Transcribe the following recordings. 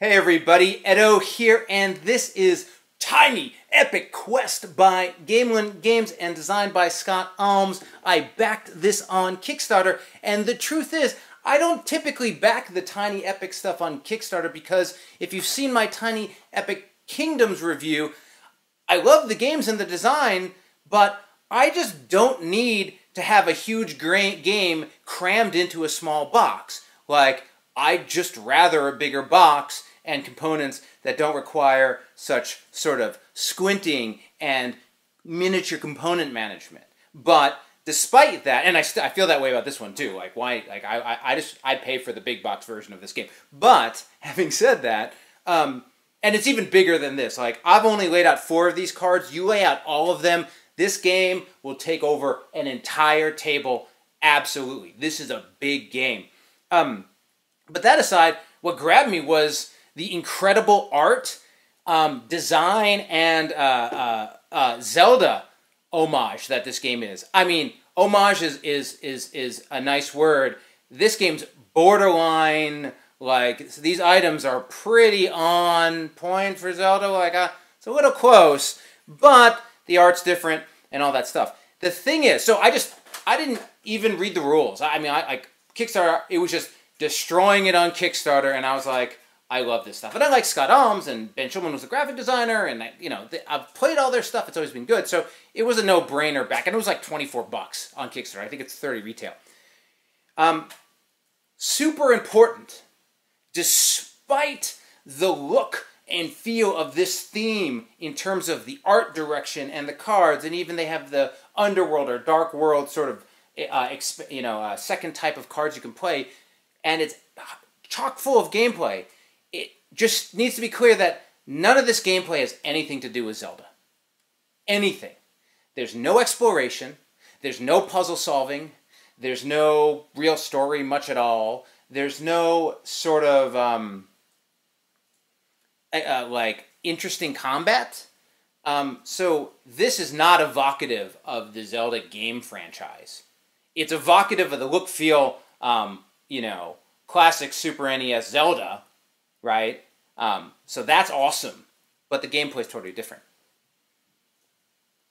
Hey everybody, Edo here, and this is Tiny Epic Quest by Gamelyn Games and designed by Scott Almes. I backed this on Kickstarter, and the truth is, I don't typically back the Tiny Epic stuff on Kickstarter because if you've seen my Tiny Epic Kingdoms review, I love the games and the design, but I just don't need to have a huge game crammed into a small box. Like, I'd just rather a bigger box and components that don't require such sort of squinting and miniature component management. But despite that, and I feel that way about this one too. Like, why? Like, I'd pay for the big box version of this game. But having said that, and it's even bigger than this. Like, I've only laid out 4 of these cards. You lay out all of them. This game will take over an entire table. Absolutely, this is a big game. But that aside, what grabbed me was the incredible art, design, and Zelda homage that this game is. I mean, homage is a nice word. This game's borderline, like, these items are pretty on point for Zelda. Like, it's a little close, but the art's different and all that stuff. The thing is, so I didn't even read the rules. I mean, Kickstarter, it was just destroying it on Kickstarter, and I was like, I love this stuff. And I like Scott Almes, and Ben Schulman was the graphic designer, and I've played all their stuff. It's always been good. So it was a no-brainer back, and it was like 24 bucks on Kickstarter. I think it's 30 retail. Super important, despite the look and feel of this theme in terms of the art direction and the cards, and even they have the underworld or dark world sort of second type of cards you can play, and it's chock full of gameplay. It just needs to be clear that none of this gameplay has anything to do with Zelda. Anything. There's no exploration. There's no puzzle solving. There's no real story much at all. There's no sort of like interesting combat. So this is not evocative of the Zelda game franchise. It's evocative of the look, feel, classic Super NES Zelda, right? So that's awesome, but the gameplay is totally different.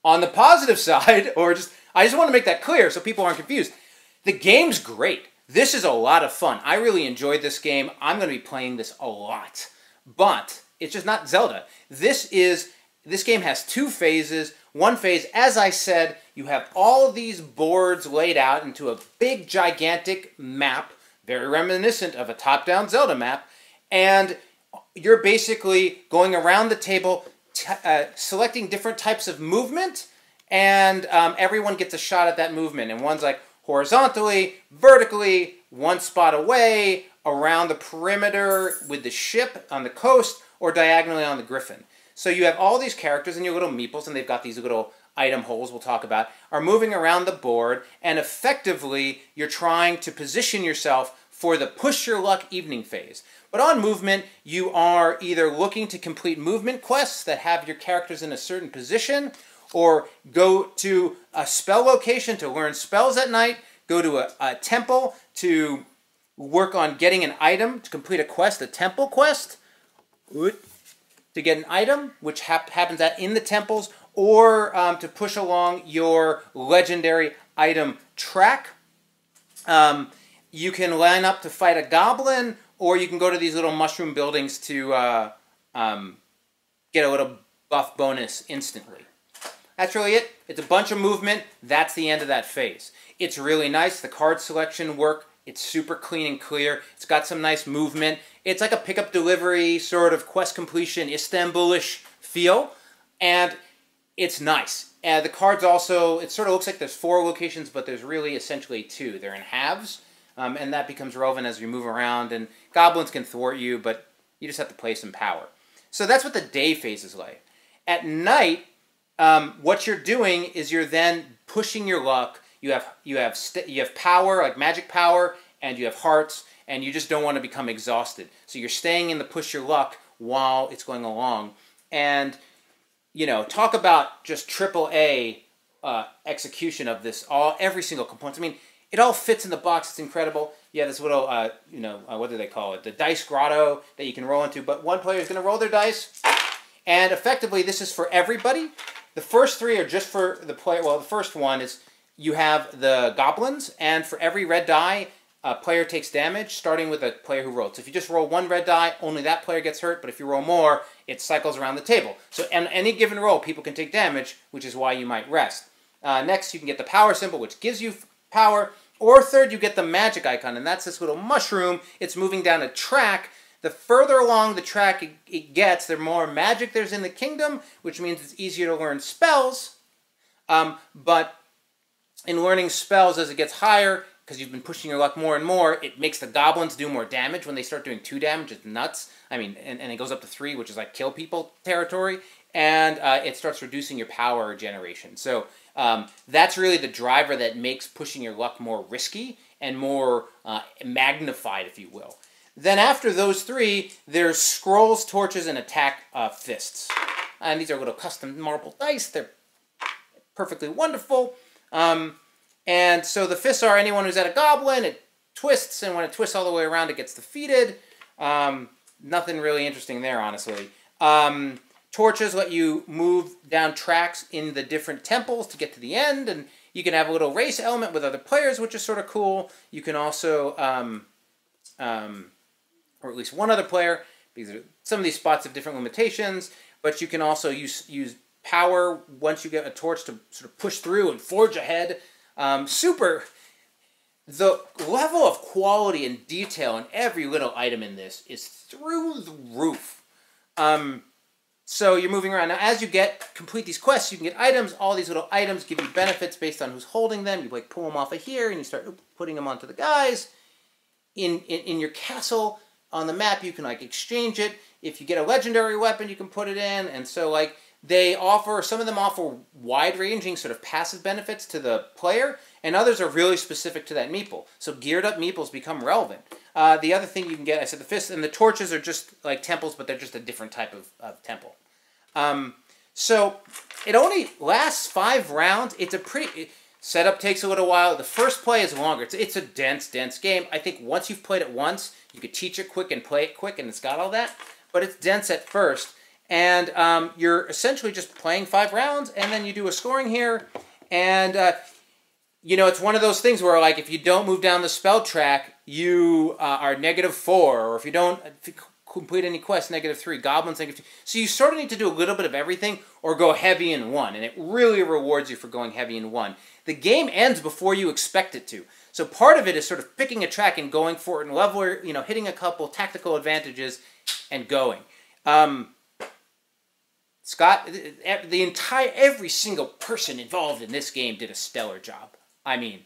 On the positive side, I just want to make that clear so people aren't confused. The game's great. This is a lot of fun. I really enjoyed this game. I'm going to be playing this a lot, but it's just not Zelda. This game has 2 phases. One phase, as I said, you have all of these boards laid out into a big, gigantic map, very reminiscent of a top-down Zelda map, and you're basically going around the table, selecting different types of movement, and everyone gets a shot at that movement. And one's like horizontally, vertically, one spot away, around the perimeter with the ship on the coast, or diagonally on the griffin. So you have all these characters and your little meeples, and they've got these little item holes we'll talk about, are moving around the board, and effectively you're trying to position yourself for the push your luck evening phase. But on movement, you are either looking to complete movement quests that have your characters in a certain position, or go to a spell location to learn spells at night, go to a temple to work on getting an item to complete a quest, a temple quest, to get an item, which happens in the temples, or to push along your legendary item track. You can line up to fight a goblin, or you can go to these little mushroom buildings to get a little buff bonus instantly. That's really it. It's a bunch of movement. That's the end of that phase. It's really nice. The card selection work, it's super clean and clear. It's got some nice movement. It's like a pickup delivery sort of quest completion Istanbul-ish feel, and it's nice. The cards also, it sort of looks like there's 4 locations, but there's really essentially 2. They're in halves, and that becomes relevant as you move around, and goblins can thwart you, but you just have to play some power. So that's what the day phase is like. At night, what you're doing is you're then pushing your luck. You have power, like magic power, and you have hearts, and you just don't want to become exhausted. So you're staying in the push your luck while it's going along. And, talk about just AAA execution of this, every single component. I mean, it all fits in the box. It's incredible. You have this little, what do they call it? The dice grotto that you can roll into. But one player is going to roll their dice. And effectively, this is for everybody. The first three are just for the player. Well, the first one is you have the goblins. And for every red die, a player takes damage, starting with a player who rolled. So if you just roll one red die, only that player gets hurt. But if you roll more, it cycles around the table. So on any given roll, people can take damage, which is why you might rest. Next, you can get the power symbol, which gives you power. Or third, you get the magic icon, and that's this little mushroom. It's moving down a track. The further along the track it gets, the more magic there's in the kingdom, which means it's easier to learn spells. But in learning spells as it gets higher, because you've been pushing your luck more and more, it makes the goblins do more damage. When they start doing 2 damage, it's nuts. I mean, and it goes up to 3, which is like kill people territory. And it starts reducing your power generation. So that's really the driver that makes pushing your luck more risky and more magnified, if you will. Then after those 3, there's scrolls, torches, and attack fists. And these are little custom marble dice. They're perfectly wonderful. And so the fists are anyone who's at a goblin, it twists, and when it twists all the way around, it gets defeated. Nothing really interesting there, honestly. Torches let you move down tracks in the different temples to get to the end, and you can have a little race element with other players, which is sort of cool. You can also, or at least one other player, because some of these spots have different limitations, but you can also use power once you get a torch to sort of push through and forge ahead. The level of quality and detail in every little item in this is through the roof. So you're moving around. Now, as you complete these quests, you can get items. All these little items give you benefits based on who's holding them. You like pull them off of here, and you start putting them onto the guys. In your castle on the map, you can like exchange it. If you get a legendary weapon, you can put it in. And so like some of them offer wide-ranging sort of passive benefits to the player, and others are really specific to that meeple. So geared up meeples become relevant. The other thing you can get, I said the fists and the torches are just like temples, but they're just a different type of temple. So it only lasts 5 rounds. It's a pretty... Setup takes a little while. The first play is longer. It's a dense game. I think once you've played it once, you could teach it quick and play it quick, and it's got all that. But it's dense at first. And you're essentially just playing 5 rounds, and then you do a scoring here. And, it's one of those things where, like, if you don't move down the spell track, you are -4. Or if you complete any quests, -3. Goblins, -2. So you sort of need to do a little bit of everything or go heavy in one. And it really rewards you for going heavy in one. The game ends before you expect it to. So part of it is sort of picking a track and going for it and hitting a couple tactical advantages and going. Scott, every single person involved in this game did a stellar job. I mean,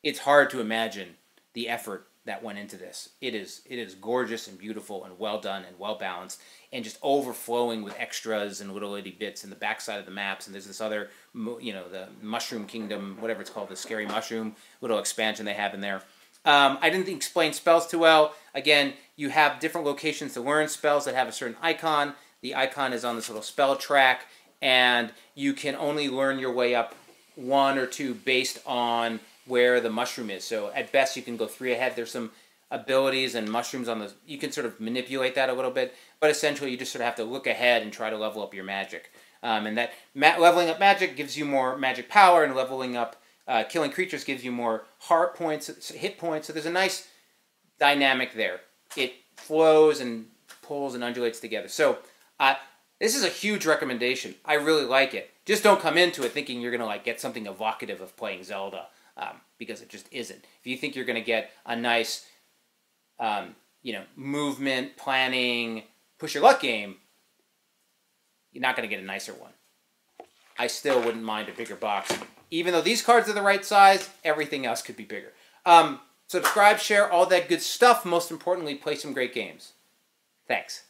it's hard to imagine the effort that went into this. It is gorgeous and beautiful and well done and well balanced and just overflowing with extras and little itty bits in the backside of the maps. And there's this other, the Mushroom Kingdom, whatever it's called, the Scary Mushroom little expansion they have in there. I didn't explain spells too well. Again, you have different locations to learn spells that have a certain icon. The icon is on this little spell track, and you can only learn your way up 1 or 2 based on where the mushroom is. So at best, you can go 3 ahead. There's some abilities and mushrooms on the... You can sort of manipulate that a little bit, but essentially you just sort of have to look ahead and try to level up your magic. And that leveling up magic gives you more magic power, and leveling up killing creatures gives you more heart points, hit points. So there's a nice dynamic there. It flows and pulls and undulates together. So this is a huge recommendation. I really like it. Just don't come into it thinking you're going to get something evocative of playing Zelda, because it just isn't. If you think you're going to get a nice, movement, planning, push your luck game, you're not going to get a nicer one. I still wouldn't mind a bigger box. Even though these cards are the right size, everything else could be bigger. Subscribe, share, all that good stuff. Most importantly, play some great games. Thanks.